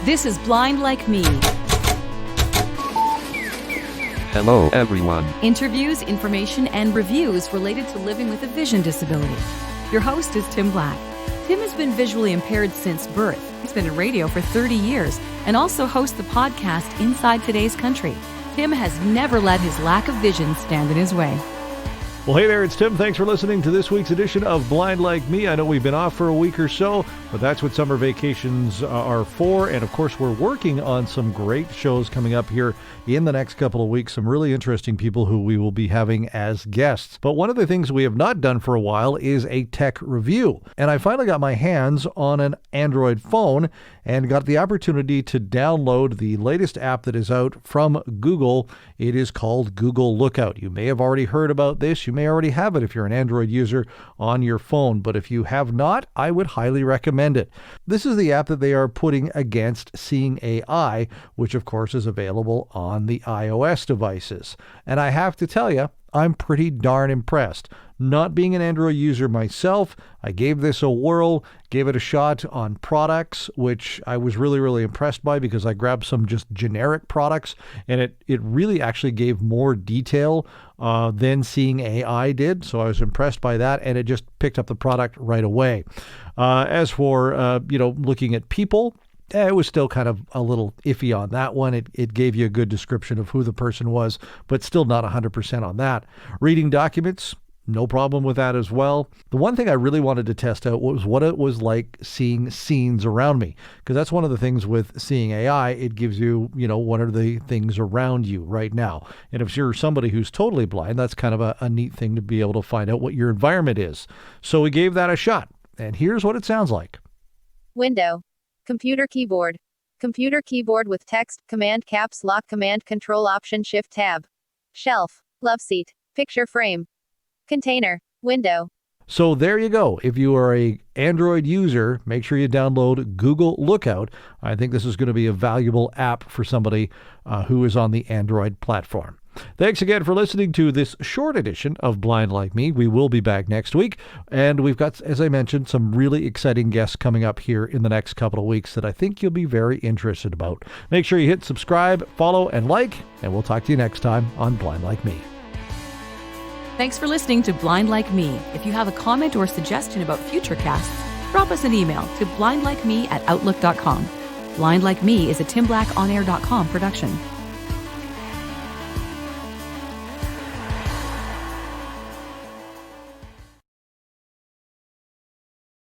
This is Blind Like Me. Hello, everyone. Interviews, information, and reviews related to living with a vision disability. Your host is Tim Black. Tim has been visually impaired since birth. He's been in radio for 30 years and also hosts the podcast Inside Today's Country. Tim has never let his lack of vision stand in his way. Well, hey there, it's Tim. Thanks for listening to this week's edition of Blind Like Me. I know we've been off for a week or so, but that's what summer vacations are for. And of course, we're working on some great shows coming up here in the next couple of weeks. Some really interesting people who we will be having as guests. But one of the things we have not done for a while is a tech review. And I finally got my hands on an Android phone and got the opportunity to download the latest app that is out from Google. It is called Google Lookout. You may have already heard about this. You may already have it if you're an Android user on your phone. But if you have not, I would highly recommend it. This is the app that they are putting against Seeing AI, which of course is available on the iOS devices. And I have to tell you, I'm pretty darn impressed. Not being an Android user myself, I gave this a whirl, gave it a shot on products, which I was really impressed by because I grabbed some just generic products, and it really actually gave more detail than Seeing AI did. So I was impressed by that, and it just picked up the product right away. As for, looking at people, it was still kind of a little iffy on that one. It gave you a good description of who the person was, but still not 100% on that. Reading documents, no problem with that as well. The one thing I really wanted to test out was what it was like seeing scenes around me, because that's one of the things with Seeing AI. It gives you, what are the things around you right now. And if you're somebody who's totally blind, that's kind of a neat thing to be able to find out what your environment is. So we gave that a shot, and here's what it sounds like. Window. Computer keyboard. Computer keyboard with text, command caps lock, command control option shift tab. Shelf. Love seat. Picture frame. Container. Window. So there you go. If you are a Android user, make sure you download Google Lookout. I think this is going to be a valuable app for somebody who is on the Android platform. Thanks again for listening to this short edition of Blind Like Me. We will be back next week, and we've got, as I mentioned, some really exciting guests coming up here in the next couple of weeks that I think you'll be very interested about. Make sure you hit subscribe, follow, and like, and we'll talk to you next time on Blind Like Me. Thanks for listening to Blind Like Me. If you have a comment or suggestion about future casts, drop us an email to blindlikeme@outlook.com. Blind Like Me is a TimBlackOnAir.com production.